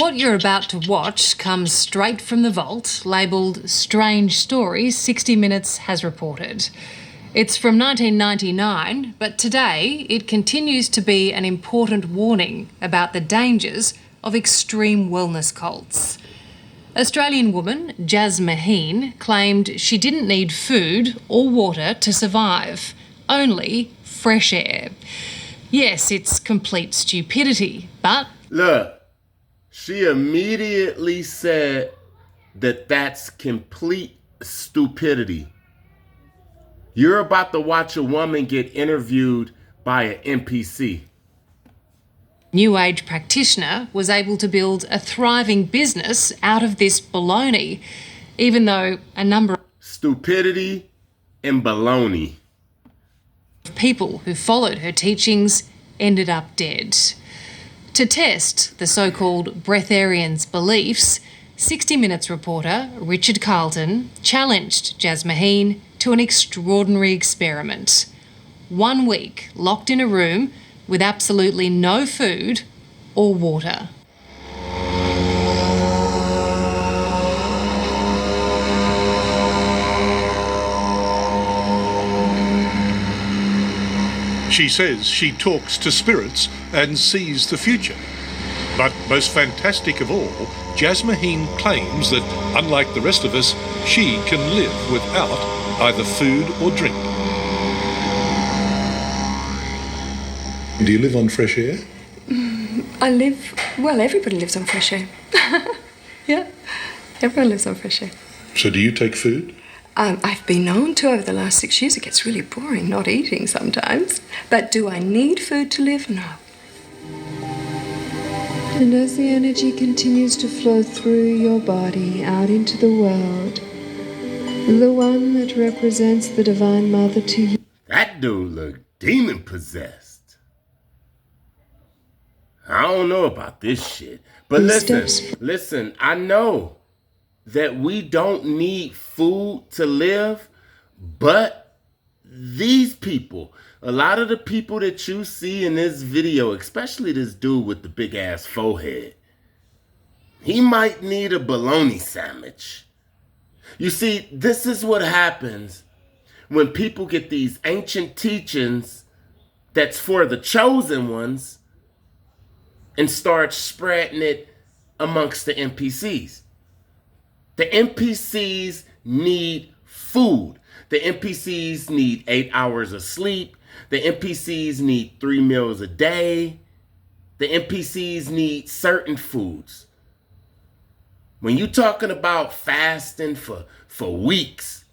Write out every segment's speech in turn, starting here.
What you're about to watch comes straight from the vault, labelled Strange Stories 60 Minutes has reported. It's from 1999, but today it continues to be an important warning about the dangers of extreme wellness cults. Australian woman Jasmaheen claimed she didn't need food or water to survive, only fresh air. Yes, it's complete stupidity, but... Look, she immediately said that that's complete stupidity. You're about to watch a woman get interviewed by an NPC. New Age practitioner was able to build a thriving business out of this baloney, even though a number of stupidity and baloney. People who followed her teachings ended up dead. To test the so-called breatharians' beliefs, 60 Minutes reporter Richard Carlton challenged Jasmaheen to an extraordinary experiment. 1 week locked in a room with absolutely no food or water. She says she talks to spirits and sees the future. But most fantastic of all, Jasmaheen claims that, unlike the rest of us, she can live without either food or drink. Do you live on fresh air? Everybody lives on fresh air. Yeah, everyone lives on fresh air. So do you take food? I've been known to over the last 6 years. It gets really boring not eating sometimes. But do I need food to live? No. And as the energy continues to flow through your body out into the world, the one that represents the Divine Mother to you... That dude looked demon-possessed. I don't know about this shit. But listen, I know that we don't need food to live, but these people, a lot of the people that you see in this video, especially this dude with the big ass forehead, he might need a bologna sandwich. You see, this is what happens when people get these ancient teachings that's for the chosen ones and start spreading it amongst the NPCs. The NPCs need food. The NPCs need 8 hours of sleep. The NPCs need 3 meals a day. The NPCs need certain foods. When you're talking about fasting for weeks,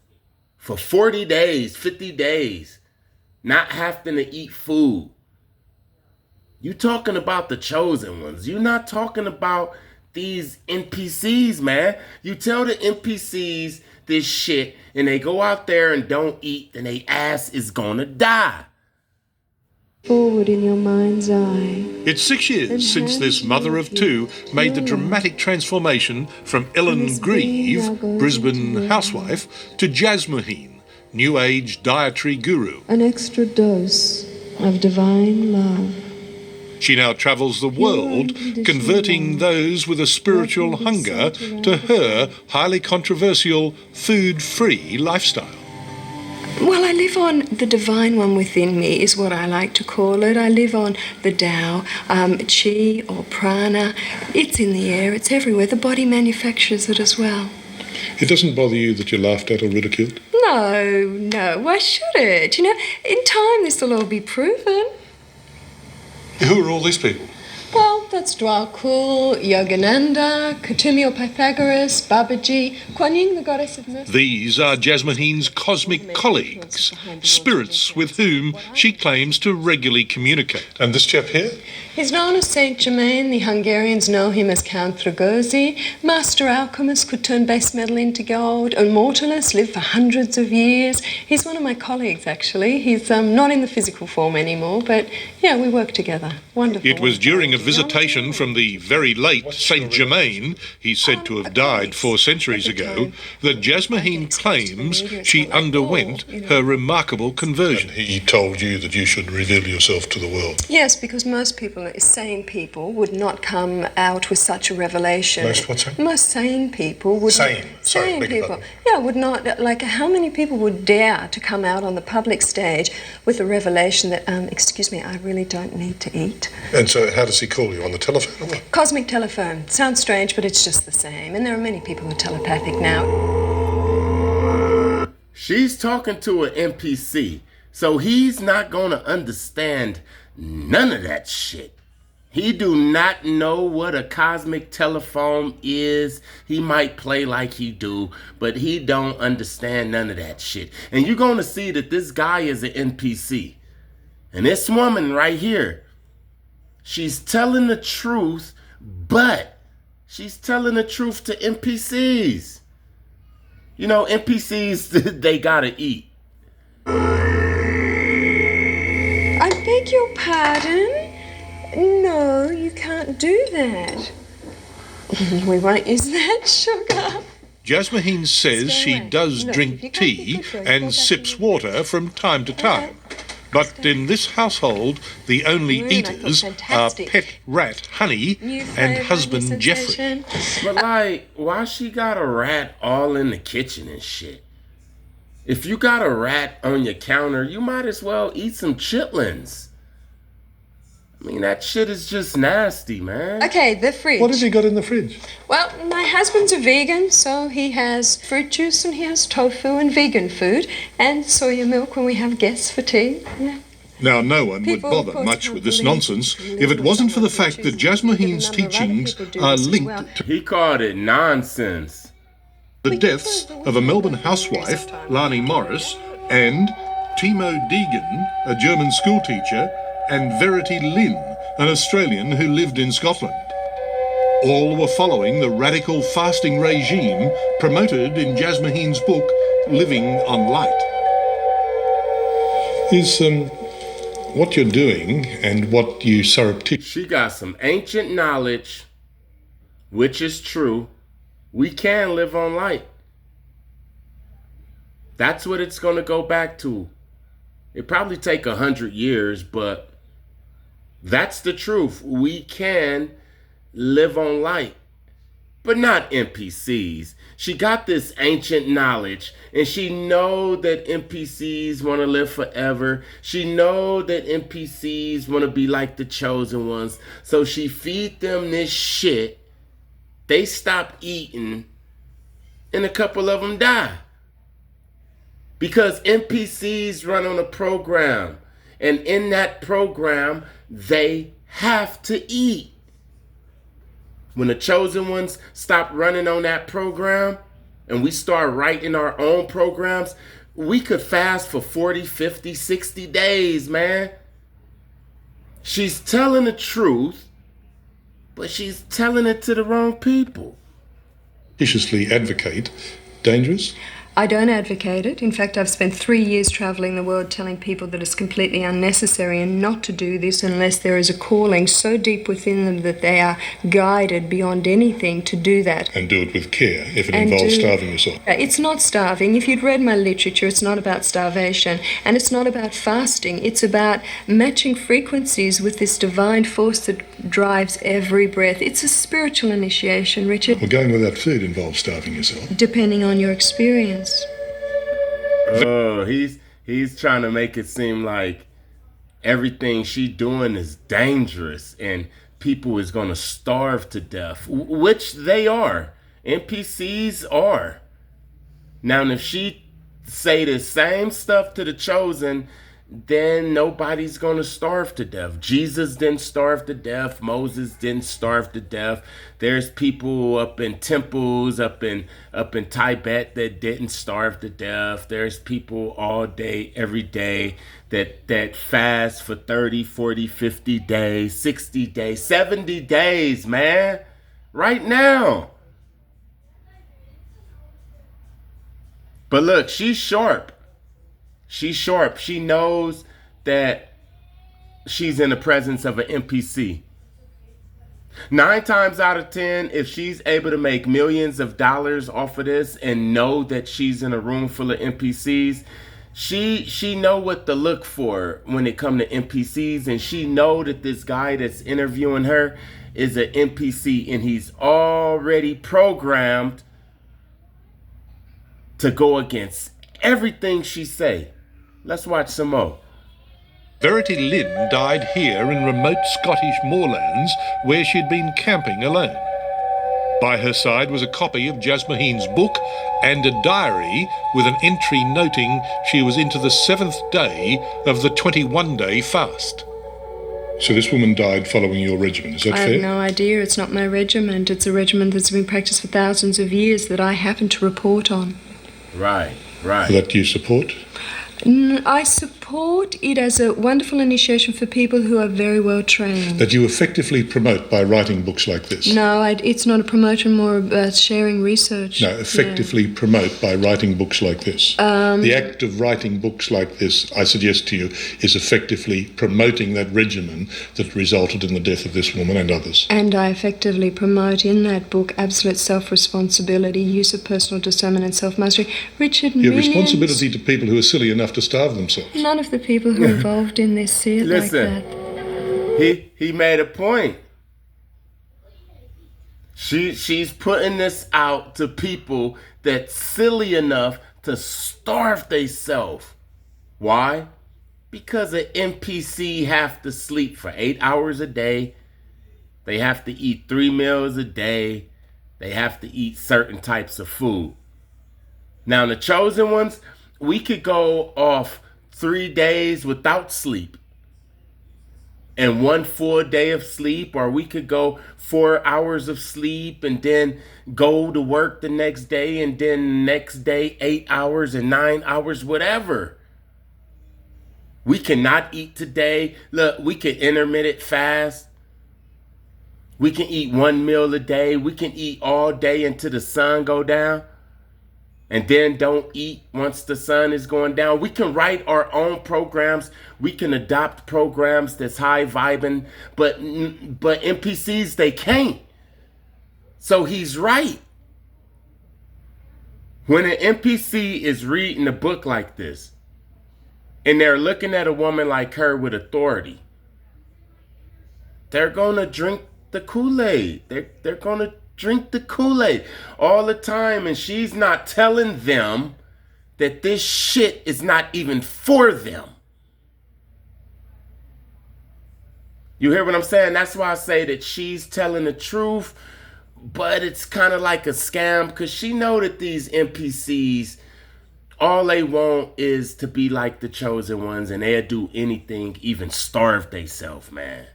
for 40 days, 50 days, not having to eat food, you're talking about the chosen ones. You're not talking about these NPCs, man. You tell the NPCs this shit and they go out there and don't eat, then their ass is gonna die. Forward in your mind's eye. It's 6 years since this mother of two made the dramatic transformation from Ellen Grieve, Brisbane housewife, to Jasmaheen, New Age dietary guru. An extra dose of divine love. She now travels the world, converting those with a spiritual hunger to her highly controversial food-free lifestyle. Well, I live on the divine one within me, is what I like to call it. I live on the Tao, Chi or Prana. It's in the air, it's everywhere. The body manufactures it as well. It doesn't bother you that you're laughed at or ridiculed? No. Why should it? You know, in time this will all be proven. Who are all these people? Well, that's Dwakul, Yogananda, Kutumi or Pythagoras, Babaji, Kuan Yin, the goddess of mercy. These are Jasmaheen's cosmic colleagues, spirits with whom she claims to regularly communicate. And this chap here? He's known as Saint Germain. The Hungarians know him as Count Thragozzi. Master alchemist, could turn base metal into gold. Immortalist, lived for hundreds of years. He's one of my colleagues, actually. He's not in the physical form anymore, but yeah, we work together. Wonderful. It was during a visitation from the very late Saint Germain, he's said to have died 4 centuries ago, that Jasmaheen claims she underwent her remarkable conversion. And he told you that you should reveal yourself to the world. Yes, because most people, sane people, would not come out with such a revelation. Most what's that? Most sane people would... Sane. Sorry, Sane beg your people. pardon. Yeah, would not... Like, how many people would dare to come out on the public stage with a revelation that, excuse me, I really don't need to eat? And so how does he call you, on the telephone or what? Cosmic telephone. Sounds strange, but it's just the same. And there are many people who are telepathic now. She's talking to an NPC, so he's not going to understand none of that shit. He do not know what a cosmic telephone is. He might play like he do, but he don't understand none of that shit. And you're going to see that this guy is an NPC. And this woman right here, she's telling the truth, but she's telling the truth to NPCs. You know, NPCs, they gotta eat. I beg your pardon? No, you can't do that. We won't use that, sugar. Jasmaheen says Stay she away. does Look, if drink you can't tea keep control, go and back sips in. water from time to time. But in this household, the only I thought eaters are fantastic. pet rat Honey New and flavour, husband new Jeffrey. sensation. But like, why she got a rat all in the kitchen and shit? If you got a rat on your counter, you might as well eat some chitlins. I mean, that shit is just nasty, man. Okay, the fridge. What have you got in the fridge? Well, my husband's a vegan, so he has fruit juice and he has tofu and vegan food and soya milk when we have guests for tea. Yeah. Now, no one would People, of bother course, much can't with this believe nonsense it. if it wasn't for the fact that Choose to give a Jasmaheen's number of other teachings people do are this as linked well. to He called it nonsense. the deaths of a Melbourne housewife, Lani Morris, and Timo Deegan, a German schoolteacher, and Verity Lynn, an Australian who lived in Scotland. All were following the radical fasting regime promoted in Jasmaheen's book, Living on Light. Is what you're doing and what you surreptitiously She got some ancient knowledge, which is true. We can live on light. That's what it's going to go back to. It probably take 100 years, but that's the truth. We can live on light, but not NPCs. She got this ancient knowledge, and she know that NPCs want to live forever. She know that NPCs want to be like the chosen ones. So she feed them this shit. They stop eating, and a couple of them die. Because NPCs run on a program, and in that program, they have to eat. When the chosen ones stop running on that program, and we start writing our own programs, we could fast for 40, 50, 60 days, man. She's telling the truth, but she's telling it to the wrong people. advocate dangerous? I don't advocate it. In fact, I've spent 3 years travelling the world telling people that it's completely unnecessary and not to do this unless there is a calling so deep within them that they are guided beyond anything to do that. And do it with care if it And involves do- starving yourself. It's not starving. If you'd read my literature, it's not about starvation and it's not about fasting. It's about matching frequencies with this divine force that drives every breath. It's a spiritual initiation, Richard, Well, going without food involves starving yourself. depending on your experience. Oh, he's trying to make it seem like everything she doing is dangerous and people is going to starve to death, which they are. NPCs are. Now, if she say the same stuff to the chosen, then nobody's going to starve to death. Jesus didn't starve to death. Moses didn't starve to death. There's people up in temples, up in Tibet that didn't starve to death. There's people all day, every day that fast for 30, 40, 50 days, 60 days, 70 days, man. Right now. But look, she's sharp. She's sharp. She knows that she's in the presence of an NPC. 9 times out of 10, if she's able to make millions of dollars off of this and know that she's in a room full of NPCs, she know what to look for when it come to NPCs, and she know that this guy that's interviewing her is an NPC, and he's already programmed to go against everything she say. Let's watch some more. Verity Lynn died here in remote Scottish moorlands where she'd been camping alone. By her side was a copy of Jasmaheen's book and a diary with an entry noting she was into the 7th day of the 21-day fast. So this woman died following your regimen, is that I fair? have no idea. It's not my regiment. It's a regiment that's been practiced for thousands of years that I happen to report on. Right. That you support? I support it as a wonderful initiation for people who are very well trained. That you effectively promote by writing books like this? No, it's not a promotion, more about sharing research. No, effectively promote by writing books like this. The act of writing books like this, I suggest to you, is effectively promoting that regimen that resulted in the death of this woman and others. And I effectively promote in that book absolute self-responsibility, use of personal discernment and self-mastery. Richard, Your millions... responsibility to people who are silly enough to starve themselves. None of the people who are involved in this see it like Listen, that. he made a point. She's putting this out to people that's silly enough to starve themselves. Why? Because an NPC have to sleep for 8 hours a day. They have to eat 3 meals a day. They have to eat certain types of food. Now, the chosen ones, we could go off 3 days without sleep and 1 full day of sleep, or we could go 4 hours of sleep and then go to work the next day, and then next day 8 hours and 9 hours, whatever. We cannot eat today. Look, we can intermittent fast. We can eat 1 meal a day. We can eat all day until the sun go down, and then don't eat once the sun is going down. We can write our own programs. We can adopt programs that's high vibing, but NPCs, they can't. So he's right. When an NPC is reading a book like this, and they're looking at a woman like her with authority, they're gonna drink the Kool-Aid. They're gonna drink the Kool-Aid all the time, and she's not telling them that this shit is not even for them. You hear what I'm saying? That's why I say that she's telling the truth, but it's kind of like a scam, because she know that these NPCs, all they want is to be like the chosen ones, and they'll do anything, even starve themselves, man.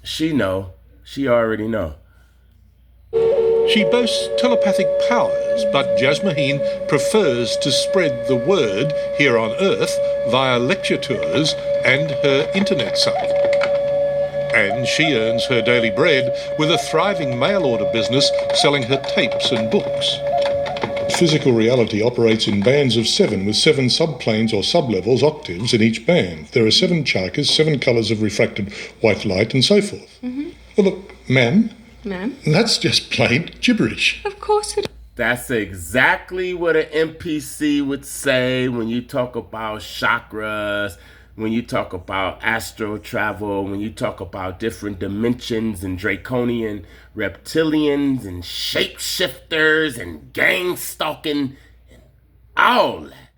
She know. She already know. She boasts telepathic powers, but Jasmaheen prefers to spread the word here on Earth via lecture tours and her internet site. And she earns her daily bread with a thriving mail-order business selling her tapes and books. Physical reality operates in bands of 7 with 7 subplanes or sublevels, octaves in each band. There are 7 chakas, 7 colours of refracted white light, and so forth. Mm-hmm. Well, look, ma'am, Ma'am? that's just plain gibberish. Of course it That's exactly what an NPC would say when you talk about chakras, when you talk about astral travel, when you talk about different dimensions and draconian reptilians and shapeshifters and gangstalking and all that.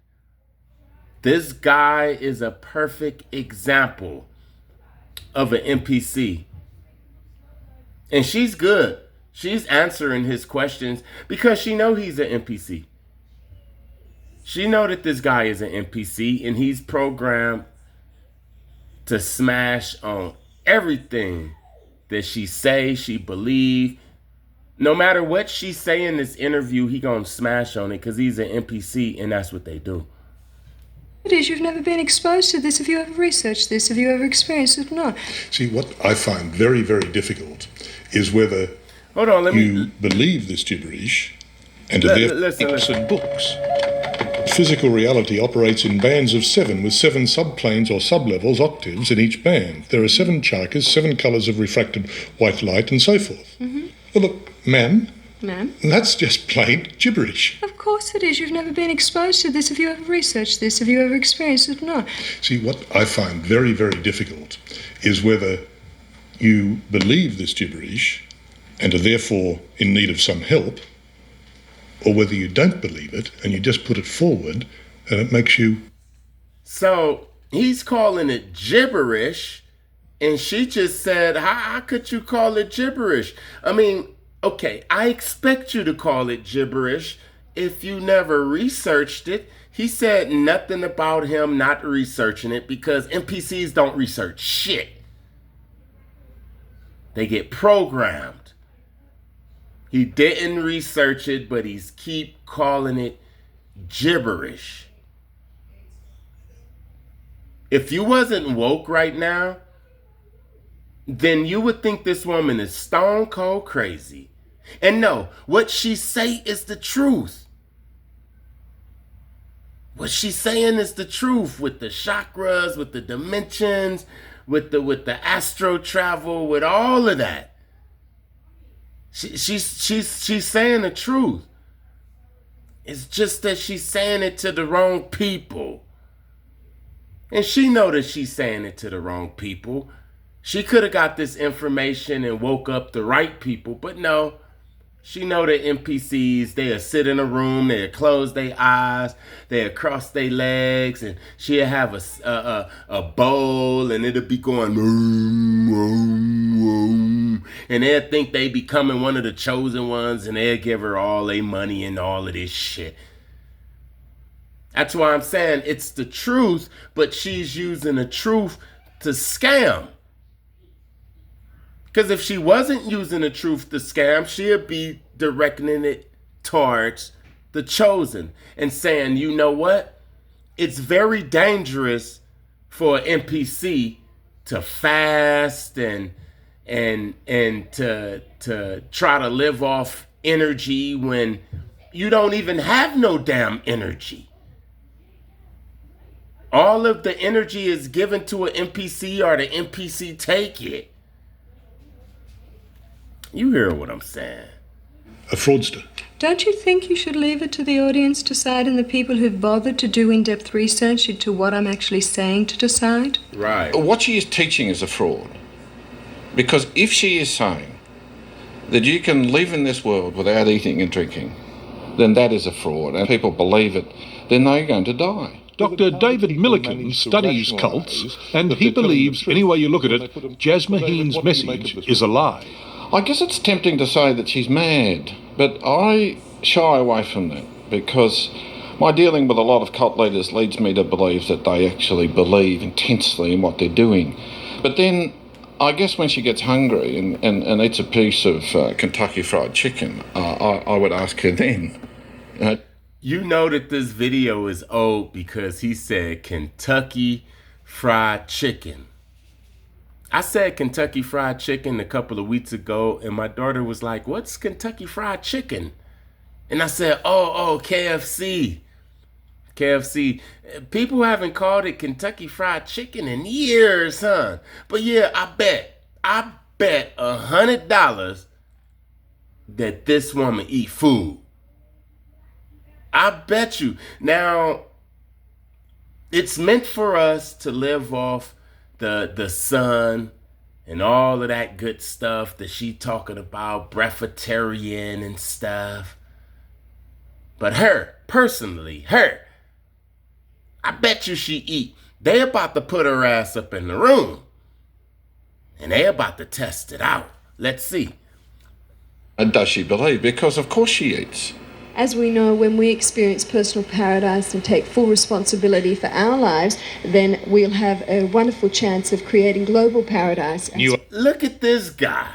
This guy is a perfect example of an NPC. And she's good. She's answering his questions because she know he's an NPC. She know that this guy is an NPC, and he's programmed to smash on everything that she say, she believe. No matter what she say in this interview, he gonna smash on it because he's an NPC, and that's what they do. is. You've never been exposed to this. Have you ever researched this? Have you ever experienced it? No. See, what I find very, very difficult is whether Hold on, let you me believe this gibberish and are listen. And books. physical reality operates in bands of 7 with 7 subplanes or sublevels, octaves in each band. There are 7 chakas, 7 colours of refracted white light and so forth. Well, look, ma'am, that's just plain gibberish. Of course it is. You've never been exposed to this. Have you ever researched this? Have you ever experienced it? No. See, what I find very, very difficult is whether you believe this gibberish and are therefore in need of some help, or whether you don't believe it and you just put it forward and it makes you... So he's calling it gibberish, and she just said, how could you call it gibberish? I mean, okay, I expect you to call it gibberish if you never researched it. He said nothing about him not researching it because NPCs don't research shit. They get programmed. He didn't research it, but he's keep calling it gibberish. If you wasn't woke right now, then you would think this woman is stone cold crazy. And no, what she say is the truth. What she's saying is the truth with the chakras, with the dimensions, with the astro travel, with all of that. She's saying the truth. It's just that she's saying it to the wrong people. And she know that she's saying it to the wrong people. She could have got this information and woke up the right people, but no. She know that NPCs, they'll sit in a room, they'll close their eyes, they'll cross their legs, and she'll have a bowl, and it'll be going, vroom, vroom, vroom, and they'll think they becoming one of the chosen ones, and they'll give her all their money and all of this shit. That's why I'm saying it's the truth, but she's using the truth to scam. Because if she wasn't using the truth to scam, she'd be directing it towards the chosen and saying, you know what? It's very dangerous for an NPC to fast and to try to live off energy when you don't even have no damn energy. All of the energy is given to an NPC or the NPC take it. You hear what I'm saying? A fraudster. Don't you think you should leave it to the audience to decide and the people who've bothered to do in-depth research into what I'm actually saying to decide? Right. What she is teaching is a fraud. Because if she is saying that you can live in this world without eating and drinking, then that is a fraud, and people believe it, then they're going to die. Dr. David Millikan studies cults, and he believes, any way you look at it, Jasmaheen's message is a lie. I guess it's tempting to say that she's mad, but I shy away from that because my dealing with a lot of cult leaders leads me to believe that they actually believe intensely in what they're doing. But then I guess when she gets hungry and eats a piece of Kentucky Fried Chicken, I would ask her then. You know that this video is old because he said Kentucky Fried Chicken. I said Kentucky Fried Chicken a couple of weeks ago, and my daughter was like, what's Kentucky Fried Chicken? And I said, oh, KFC. KFC. People haven't called it Kentucky Fried Chicken in years, huh? But yeah, I bet $100 that this woman eat food. I bet you. Now, it's meant for us to live off the sun and all of that good stuff that she talking about, breatharian and stuff. But her, personally, I bet you she eat. They about to put her ass up in the room. And they about to test it out. Let's see. And does she believe? Because of course she eats. As we know, when we experience personal paradise and take full responsibility for our lives, then we'll have a wonderful chance of creating global paradise. Look at this guy.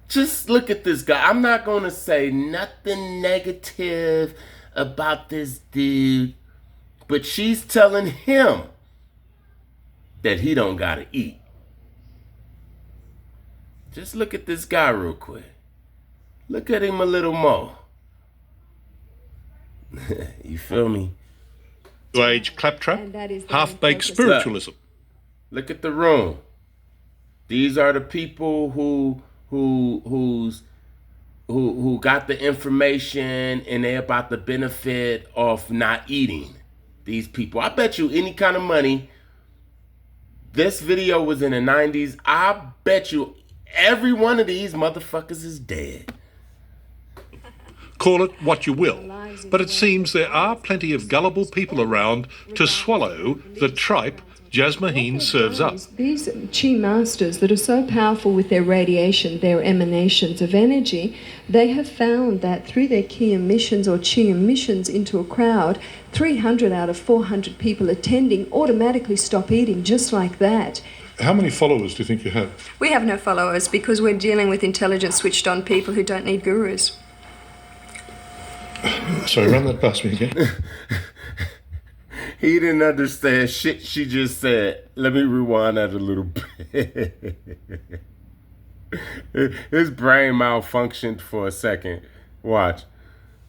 Just look at this guy. I'm not going to say nothing negative about this dude, but she's telling him that he don't got to eat. Just look at this guy real quick. Look at him a little more. You feel me? New Age claptrap, And that is the half-baked focus. spiritualism. Look at the room. These are the people who got the information and they're about the benefit of not eating. These people. I bet you any kind of money. This video was in the 90s. I bet you every one of these motherfuckers is dead. Call it what you will, but it seems there are plenty of gullible people around to swallow the tripe Jasmaheen serves up. These chi masters that are so powerful with their radiation, their emanations of energy, they have found that through their chi emissions into a crowd, 300 out of 400 people attending automatically stop eating just like that. How many followers do you think you have? We have no followers because we're dealing with intelligent, switched-on people who don't need gurus. Sorry, run that past me again. He didn't understand shit she just said. Let me rewind that a little bit. His brain malfunctioned for a second. Watch.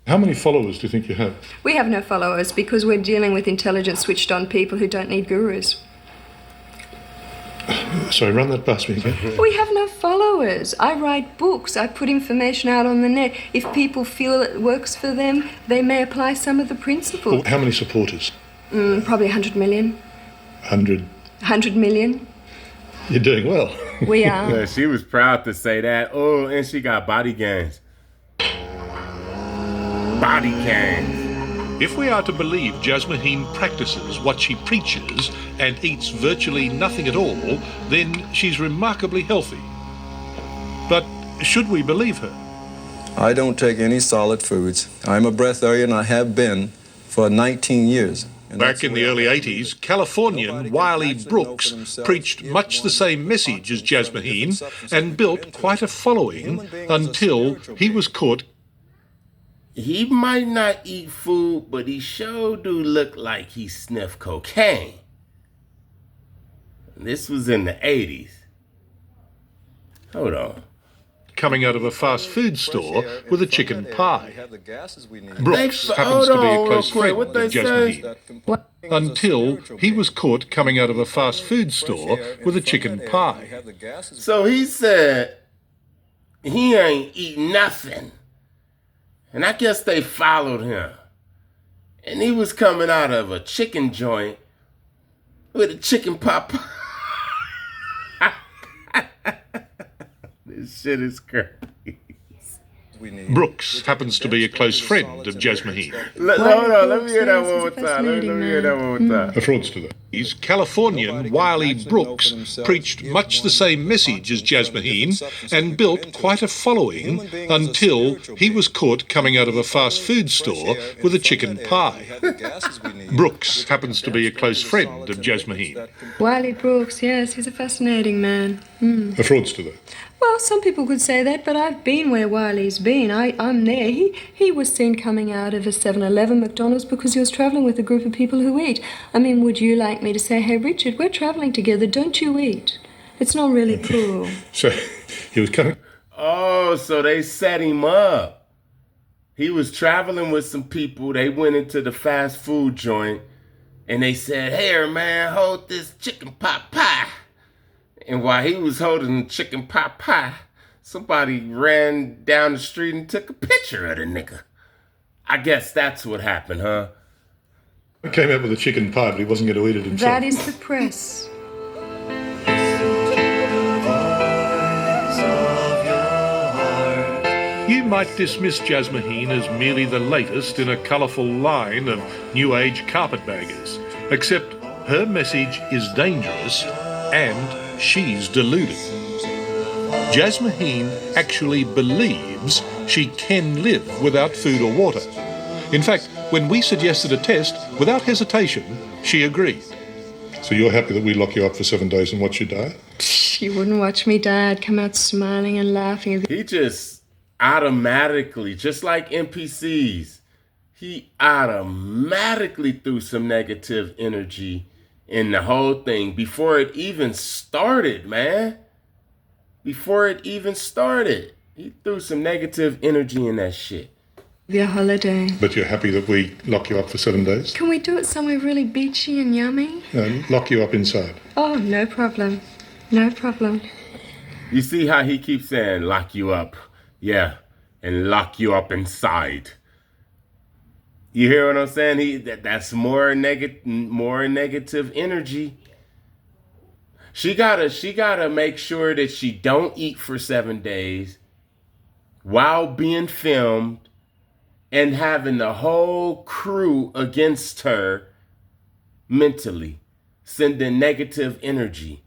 How many followers do you think you have? We have no followers because we're dealing with intelligent, switched-on people who don't need gurus. Sorry, run that past me again. We have no followers. I write books. I put information out on the net. If people feel it works for them, they may apply some of the principles. Well, how many supporters? Probably 100 million. 100. 100 million. You're doing well. We are. Yeah, she was proud to say that. Oh, and she got body gains. Body gains. If we are to believe Jasmaheen practices what she preaches and eats virtually nothing at all, then she's remarkably healthy. But should we believe her? I don't take any solid foods. I'm a breatharian. I have been for 19 years. And Back in the early 80s, Californian Wiley Brooks preached much the same message as Jasmaheen and built quite a following until he was caught. He might not eat food, but he sure do look like he sniffed cocaine. This was in the 80s. Hold on. Coming out of a fast food store with a chicken pie. Brooks They- happens to be a hold on, close real quick. friend What of they say? Jasmaheen. Until he was caught coming out of a fast food store with a chicken pie. So he said he ain't eating nothing. And I guess they followed him. And he was coming out of a chicken joint with a chicken pot pie. This shit is crazy. Brooks happens to be a close friend of Jasmaheen. Hold on, let me hear that one more time. Let me hear that one more time. A fraudster, though. His Californian Wiley Brooks preached much the same message as Jasmaheen and built quite a following until he was caught coming out of a fast food store with a chicken pie. Brooks happens to be a close friend of Jasmaheen. Wiley Brooks, yes, he's a fascinating man. A fraudster, though. Well, some people could say that, but I've been where Wiley's been. I'm there. He was seen coming out of a 7-Eleven McDonald's because he was travelling with a group of people who eat. I mean, would you like me to say, hey, Richard, we're travelling together, don't you eat? It's not really cool. So he was coming. Oh, so they set him up. He was traveling with some people. They went into the fast food joint and they said, hey, man, hold this chicken pot pie. And while he was holding the chicken pot pie, somebody ran down the street and took a picture of the nigga. I guess that's what happened, huh? He came out with a chicken pie, but he wasn't going to eat it himself. That is the press. You might dismiss Jasmaheen as merely the latest in a colourful line of New Age carpetbaggers, except her message is dangerous and she's deluded. Jasmaheen actually believes she can live without food or water. In fact, when we suggested a test, without hesitation, she agreed. So you're happy that we lock you up for 7 days and watch you die? You wouldn't watch me die. I'd come out smiling and laughing. He just automatically, just like NPCs, he automatically threw some negative energy in the whole thing before it even started, man. Before it even started, he threw some negative energy in that shit. Your holiday. But you're happy that we lock you up for 7 days? Can we do it somewhere really beachy and yummy? No, lock you up inside. Oh, no problem. No problem. You see how he keeps saying lock you up? Yeah, and lock you up inside. You hear what I'm saying? That's more negative energy. She gotta make sure that she don't eat for 7 days while being filmed and having the whole crew against her mentally, sending negative energy.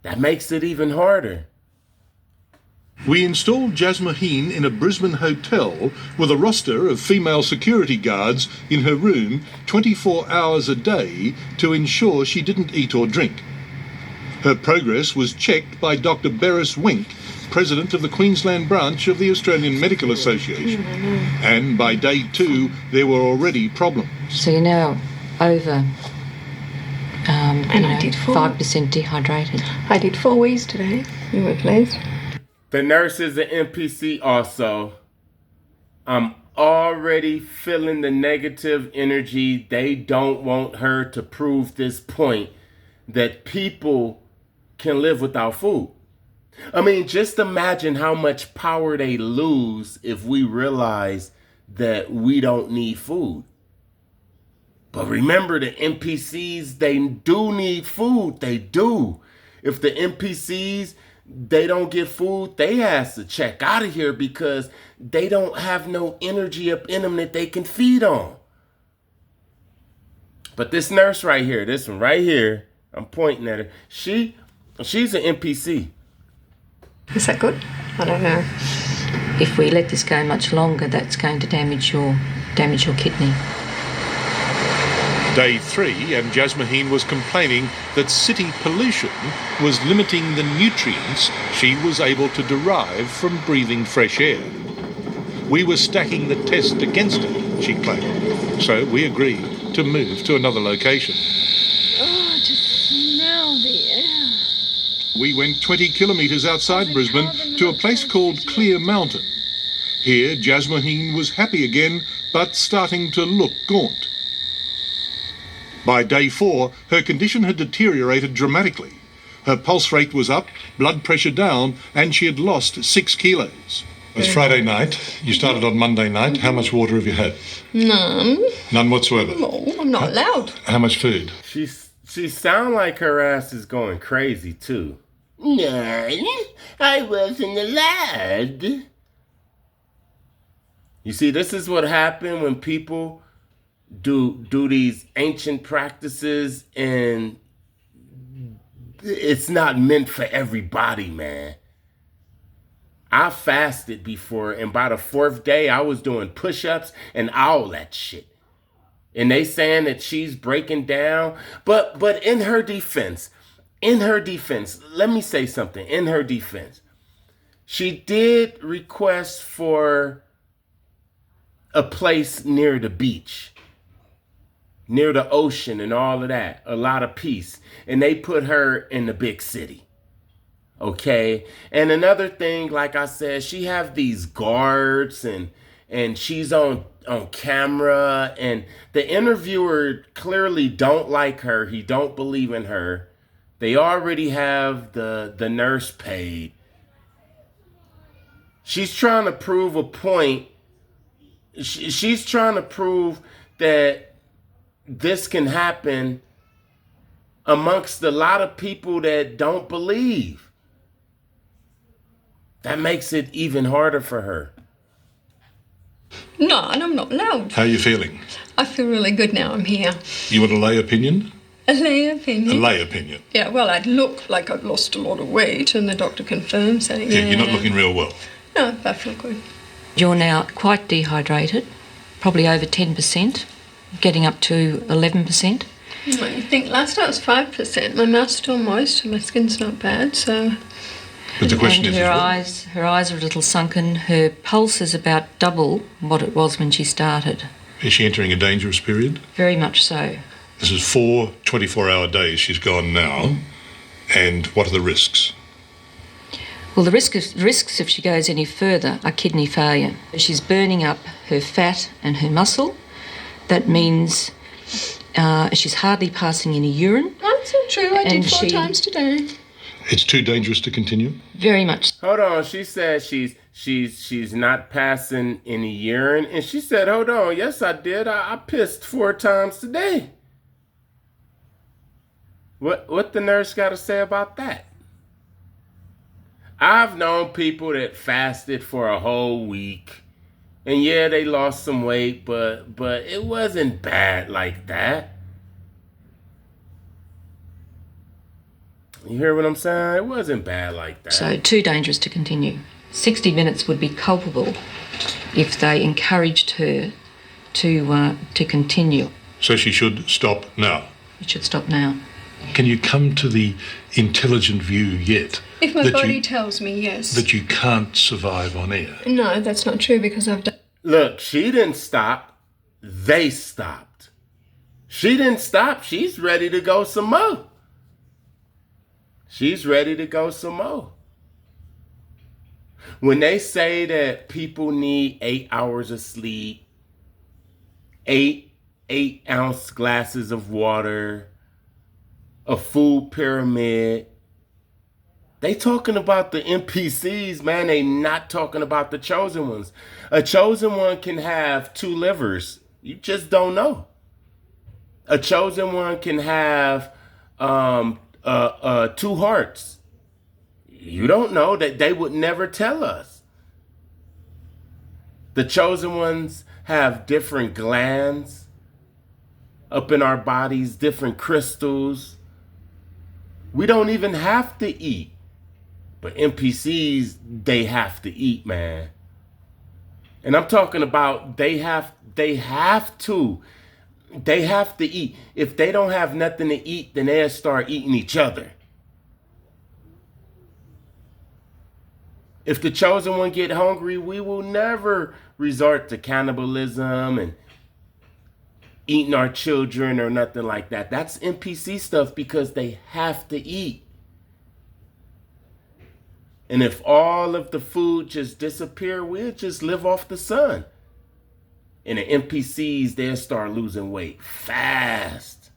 That makes it even harder. We installed Jasmaheen in a Brisbane hotel with a roster of female security guards in her room 24 hours a day to ensure she didn't eat or drink. Her progress was checked by Dr. Beres Wink, President of the Queensland branch of the Australian Medical Association. And by day 2, there were already problems. So you're now over And I did 5% dehydrated. I did 4 weeks today. You were pleased? The nurse is an NPC also. I'm already feeling the negative energy. They don't want her to prove this point that people can live without food. I mean, just imagine how much power they lose if we realize that we don't need food. But remember, the NPCs, they do need food. They do. If the NPCs, they don't get food, they have to check out of here because they don't have no energy up in them that they can feed on. But this nurse right here, this one right here, I'm pointing at her. She's an NPC. Is that good? I don't know. If we let this go much longer, that's going to damage your kidney. Day 3, and Jasmaheen was complaining that city pollution was limiting the nutrients she was able to derive from breathing fresh air. We were stacking the test against it, she claimed, so we agreed to move to another location. Oh, to smell the air. We went 20 kilometres outside Brisbane to a place called Clear Mountain. Here, Jasmaheen was happy again, but starting to look gaunt. By day 4, her condition had deteriorated dramatically. Her pulse rate was up, blood pressure down, and she had lost 6 kilos. It's Friday night. You started on Monday night. How much water have you had? None. None whatsoever. No, I'm not allowed. How much food? She sound like her ass is going crazy too. None. I wasn't allowed. You see, this is what happened when people do these ancient practices, and it's not meant for everybody, man. I fasted before, and by the 4th day, I was doing push-ups and all that shit. And they saying that she's breaking down. But in her defense, let me say something. In her defense, she did request for a place near the beach, near the ocean and all of that, a lot of peace. And they put her in the big city. Okay. And another thing, like I said, she have these guards and she's on camera, and the interviewer clearly don't like her. He don't believe in her. They already have the nurse paid. She's trying to prove a point. She's trying to prove that this can happen amongst a lot of people that don't believe. That makes it even harder for her. No, and I'm not allowed. How are you feeling? I feel really good now I'm here. You want a lay opinion? A lay opinion? A lay opinion. Yeah, well, I'd look like I'd lost a lot of weight, and the doctor confirmed saying, Yeah, you're not looking real well. No, I feel good. You're now quite dehydrated, probably over 10%, getting up to 11%. I think last night was 5%. My mouth's still moist and my skin's not bad, so... But the question And is, her eyes are a little sunken. Her pulse is about double what it was when she started. is she entering a dangerous period? Very much so. This is 4 24-hour days she's gone now. And what are the risks? Well, the risks if she goes any further are kidney failure. She's burning up her fat and her muscle. That means she's hardly passing any urine. That's not true. I did 4 times today. It's too dangerous to continue? Very much. Hold on. She said she's not passing any urine. And she said, hold on. Yes, I did. I pissed 4 times today. What the nurse got to say about that? I've known people that fasted for a whole week. And yeah, they lost some weight, but it wasn't bad like that. You hear what I'm saying? It wasn't bad like that. So too dangerous to continue. 60 Minutes would be culpable if they encouraged her to continue. So she should stop now? It should stop now. Can you come to the intelligent view yet? If my body tells me, yes. That you can't survive on air? No, that's not true because I've done... Look, she didn't stop. They stopped. She didn't stop. She's ready to go some more. She's ready to go some more. When they say that people need 8 hours of sleep, 8-ounce glasses of water, a food pyramid, they talking about the NPCs, man. They not talking about the chosen ones. A chosen one can have 2 livers. You just don't know. A chosen one can have 2 hearts. You don't know. That they would never tell us. The chosen ones have different glands up in our bodies, different crystals. We don't even have to eat. But NPCs, they have to eat, man. And I'm talking about they have to eat. If they don't have nothing to eat, then they'll start eating each other. If the chosen one get hungry, we will never resort to cannibalism and eating our children or nothing like that. That's NPC stuff because they have to eat. And if all of the food just disappear, we'll just live off the sun. And the NPCs, they'll start losing weight fast.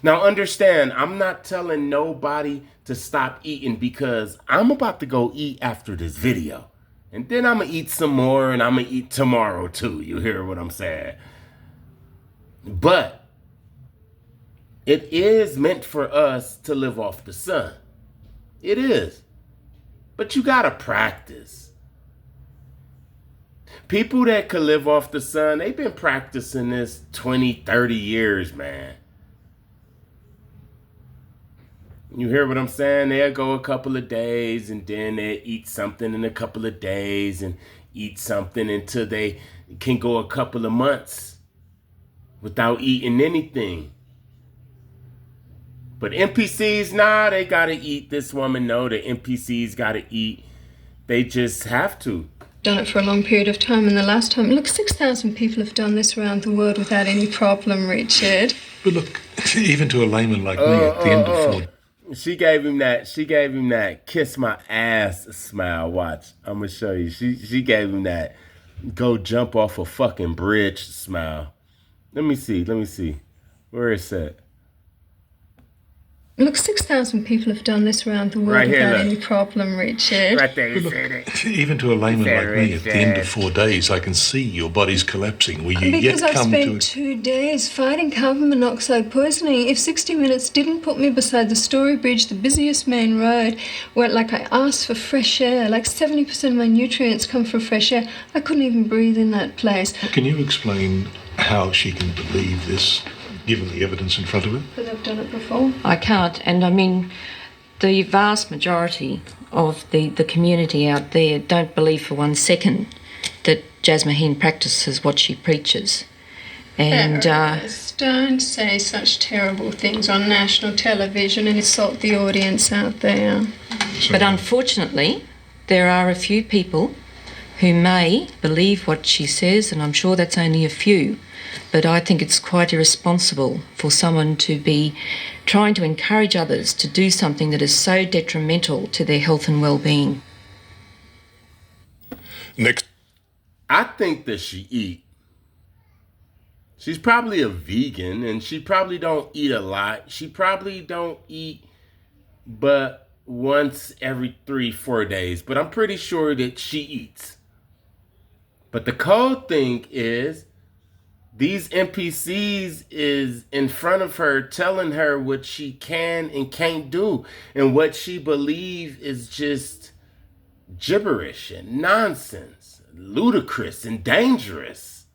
Now understand, I'm not telling nobody to stop eating because I'm about to go eat after this video. And then I'm going to eat some more and I'm going to eat tomorrow too. You hear what I'm saying? But it is meant for us to live off the sun. It is. But you got to practice. People that could live off the sun, they've been practicing this 20, 30 years, man. You hear what I'm saying? They'll go a couple of days and then they'll eat something in a couple of days and eat something until they can go a couple of months without eating anything. But NPCs, nah, they gotta eat. This woman know the NPCs gotta eat. They just have to. Done it for a long period of time, and the last time, look, 6,000 people have done this around the world without any problem, Richard. But look, even to a layman like me at the end of 4... She gave him that kiss my ass smile. Watch, I'm gonna show you. She gave him that go jump off a fucking bridge smile. Let me see. Where is it? Look, 6,000 people have done this around the world right here, without look. any problem, Richard. Right there, look, even to a layman like me, at the end of 4 days, I can see your body's collapsing. Will you because yet come I've spent 2 days fighting carbon monoxide poisoning. If 60 Minutes didn't put me beside the Story Bridge, the busiest main road, where like I asked for fresh air, like 70% of my nutrients come from fresh air, I couldn't even breathe in that place. Can you explain how she can believe this, given the evidence in front of her? Because I've done it before. I can't. And I mean, the vast majority of the community out there don't believe for 1 second that Jasmaheen practices what she preaches. And don't say such terrible things on national television and insult the audience out there. But unfortunately, there are a few people who may believe what she says, and I'm sure that's only a few, But I think it's quite irresponsible for someone to be trying to encourage others to do something that is so detrimental to their health and well-being. Next. I think that she eat. She's probably a vegan and she probably don't eat a lot. She probably don't eat but once every 3-4 days. But I'm pretty sure that she eats. But the cold thing is these NPCs is in front of her telling her what she can and can't do. And what she believes is just gibberish and nonsense, ludicrous and dangerous.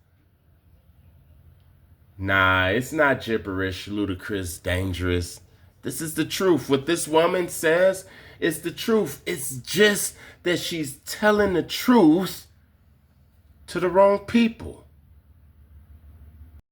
Nah, it's not gibberish, ludicrous, dangerous. This is the truth. What this woman says is the truth. It's just that she's telling the truth to the wrong people.